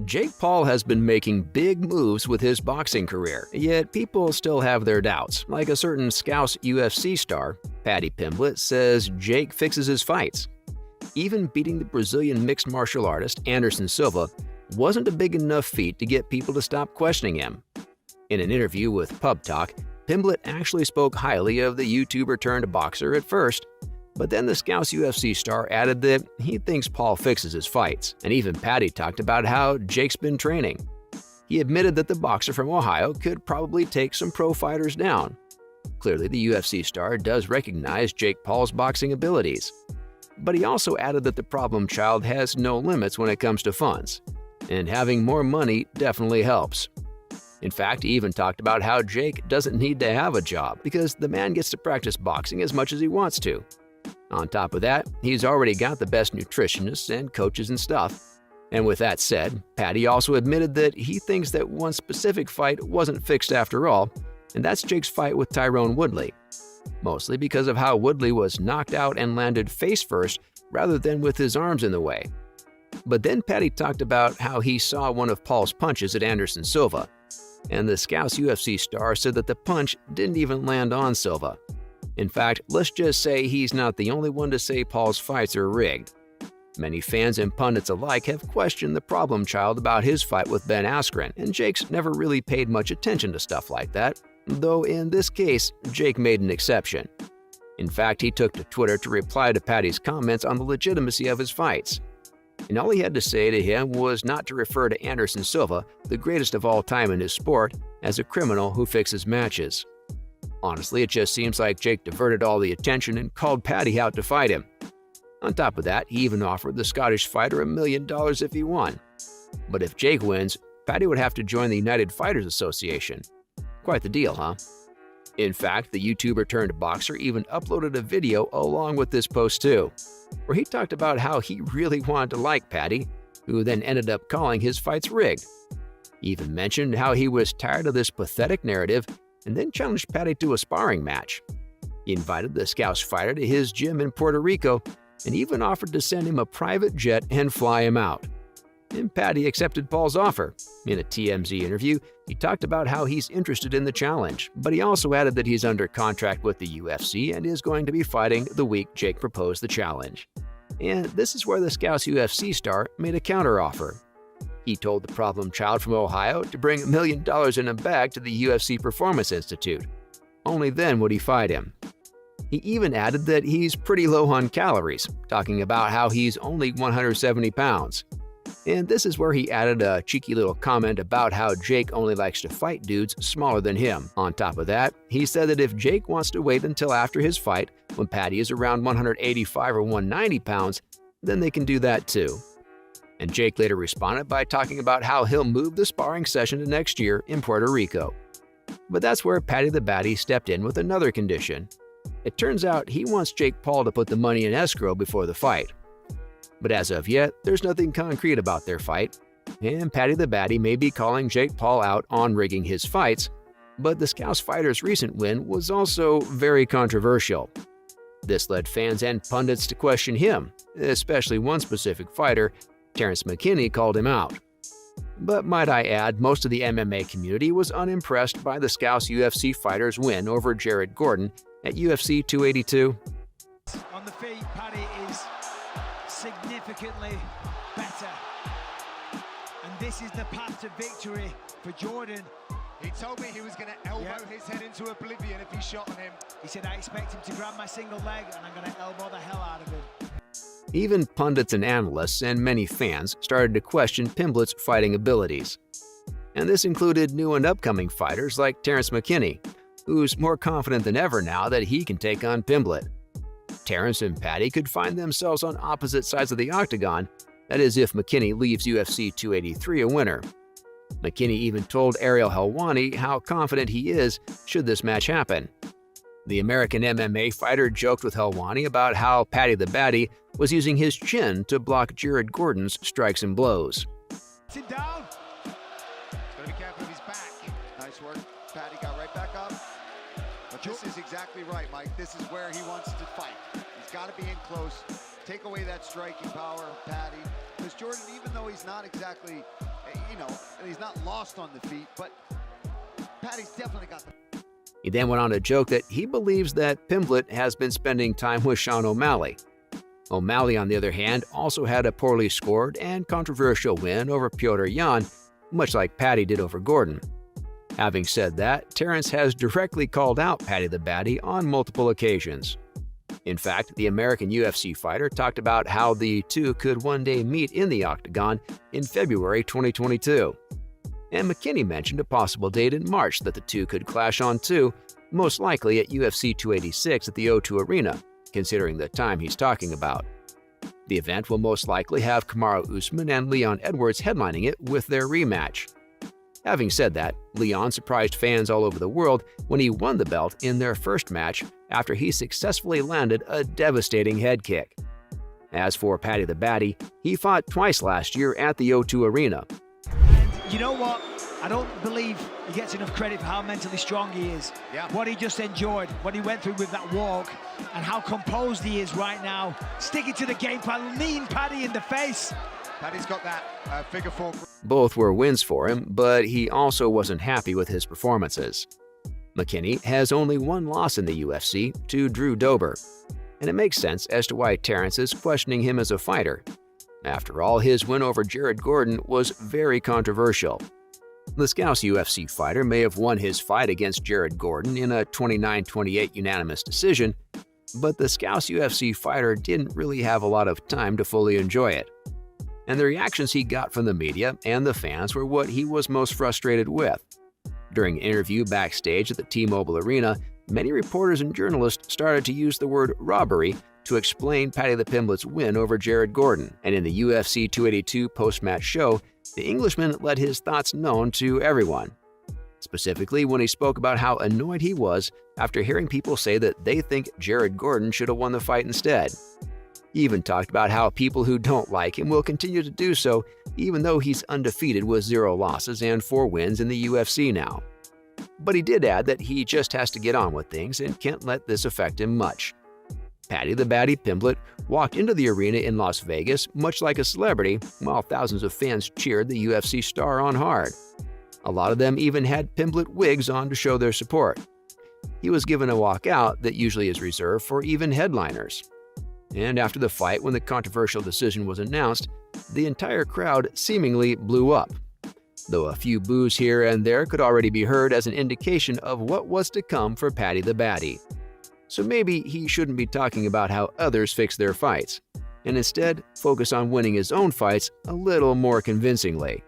Jake Paul has been making big moves with his boxing career, yet people still have their doubts. Like a certain Scouse UFC star, Paddy Pimblett, says Jake fixes his fights. Even beating the Brazilian mixed martial artist Anderson Silva wasn't a big enough feat to get people to stop questioning him. In an interview with Pub Talk, Pimblett actually spoke highly of the YouTuber-turned-boxer at first, but then the Scouse UFC star added that he thinks Paul fixes his fights, and even Paddy talked about how Jake's been training. He admitted that the boxer from Ohio could probably take some pro fighters down. Clearly, the UFC star does recognize Jake Paul's boxing abilities. But he also added that the problem child has no limits when it comes to funds, and having more money definitely helps. In fact, he even talked about how Jake doesn't need to have a job because the man gets to practice boxing as much as he wants to. On top of that, he's already got the best nutritionists and coaches and stuff. And with that said, Paddy also admitted that he thinks that one specific fight wasn't fixed after all, and that's Jake's fight with Tyrone Woodley. Mostly because of how Woodley was knocked out and landed face first rather than with his arms in the way. But then Paddy talked about how he saw one of Paul's punches at Anderson Silva, and the Scouse UFC star said that the punch didn't even land on Silva. In fact, let's just say he's not the only one to say Paul's fights are rigged. Many fans and pundits alike have questioned the problem child about his fight with Ben Askren, and Jake's never really paid much attention to stuff like that, though in this case, Jake made an exception. In fact, he took to Twitter to reply to Paddy's comments on the legitimacy of his fights. And all he had to say to him was not to refer to Anderson Silva, the greatest of all time in his sport, as a criminal who fixes matches. Honestly, it just seems like Jake diverted all the attention and called Paddy out to fight him. On top of that, he even offered the Scottish fighter $1 million if he won. But if Jake wins, Paddy would have to join the United Fighters Association. Quite the deal, huh? In fact, the YouTuber-turned-boxer even uploaded a video along with this post too, where he talked about how he really wanted to like Paddy, who then ended up calling his fights rigged. He even mentioned how he was tired of this pathetic narrative and then challenged Paddy to a sparring match. He invited the Scouse fighter to his gym in Puerto Rico and even offered to send him a private jet and fly him out. And Paddy accepted Paul's offer. In a TMZ interview, he talked about how he's interested in the challenge, but he also added that he's under contract with the UFC and is going to be fighting the week Jake proposed the challenge. And this is where the Scouse UFC star made a counteroffer. He told the problem child from Ohio to bring $1 million in a bag to the UFC Performance Institute. Only then would he fight him. He even added that he's pretty low on calories, talking about how he's only 170 pounds. And this is where he added a cheeky little comment about how Jake only likes to fight dudes smaller than him. On top of that, he said that if Jake wants to wait until after his fight, when Paddy is around 185 or 190 pounds, then they can do that too. And Jake later responded by talking about how he'll move the sparring session to next year in Puerto Rico. But that's where Paddy the Baddy stepped in with another condition. It turns out he wants Jake Paul to put the money in escrow before the fight. But as of yet, there's nothing concrete about their fight, and Paddy the Baddy may be calling Jake Paul out on rigging his fights, but the Scouse fighter's recent win was also very controversial. This led fans and pundits to question him, especially one specific fighter. Terrence McKinney called him out. But might I add, most of the MMA community was unimpressed by the Scouse UFC fighter's win over Jared Gordon at UFC 282. On the feet, Paddy is significantly better. And this is the path to victory for Jordan. He told me he was going to elbow his head into oblivion if he shot on him. He said, I expect him to grab my single leg and I'm going to elbow the hell out of him. Even pundits and analysts and many fans started to question Pimblett's fighting abilities. And this included new and upcoming fighters like Terrence McKinney, who's more confident than ever now that he can take on Pimblett. Terrence and Paddy could find themselves on opposite sides of the octagon, that is if McKinney leaves UFC 283 a winner. McKinney even told Ariel Helwani how confident he is should this match happen. The American MMA fighter joked with Helwani about how Paddy the Baddy was using his chin to block Jared Gordon's strikes and blows. Sit down. Gotta be careful of his back. Nice work. Paddy got right back up. But this is exactly right, Mike. This is where he wants to fight. He's got to be in close. Take away that striking power of Paddy. Because Jordan, even though he's not exactly You know, he's not lost on the feet, but Paddy's definitely got the... He then went on to joke that he believes that Pimblett has been spending time with Sean O'Malley. O'Malley, on the other hand, also had a poorly scored and controversial win over Petr Yan, much like Paddy did over Gordon. Having said that, Terence has directly called out Paddy the Baddy on multiple occasions. In fact, the American UFC fighter talked about how the two could one day meet in the octagon in February 2022. And McKinney mentioned a possible date in March that the two could clash on too, most likely at UFC 286 at the O2 Arena, considering the time he's talking about. The event will most likely have Kamaru Usman and Leon Edwards headlining it with their rematch. Having said that, Leon surprised fans all over the world when he won the belt in their first match after he successfully landed a devastating head kick. As for Paddy the Baddy, he fought twice last year at the O2 Arena. You know what? I don't believe he gets enough credit for how mentally strong he is. Yeah. What he just enjoyed, what he went through with that walk, and how composed he is right now. Sticking to the game plan, kneeing Paddy in the face. Paddy's got that figure four. Both were wins for him, but he also wasn't happy with his performances. McKinney has only one loss in the UFC, to Drew Dober, and it makes sense as to why Terence is questioning him as a fighter. After all, his win over Jared Gordon was very controversial. The Scouse UFC fighter may have won his fight against Jared Gordon in a 29-28 unanimous decision, but the Scouse UFC fighter didn't really have a lot of time to fully enjoy it. And the reactions he got from the media and the fans were what he was most frustrated with. During an interview backstage at the T-Mobile Arena, many reporters and journalists started to use the word robbery to explain Paddy the Pimblett's win over Jared Gordon, and in the UFC 282 post-match show, the Englishman let his thoughts known to everyone. Specifically when he spoke about how annoyed he was after hearing people say that they think Jared Gordon should have won the fight instead. He even talked about how people who don't like him will continue to do so even though he's undefeated with 0 losses and 4 wins in the UFC now. But he did add that he just has to get on with things and can't let this affect him much. Paddy the Baddy Pimblett walked into the arena in Las Vegas much like a celebrity, while thousands of fans cheered the UFC star on hard. A lot of them even had Pimblett wigs on to show their support. He was given a walkout that usually is reserved for even headliners. And after the fight, when the controversial decision was announced, the entire crowd seemingly blew up. Though a few boos here and there could already be heard as an indication of what was to come for Paddy the Baddy. So maybe he shouldn't be talking about how others fix their fights, and instead focus on winning his own fights a little more convincingly.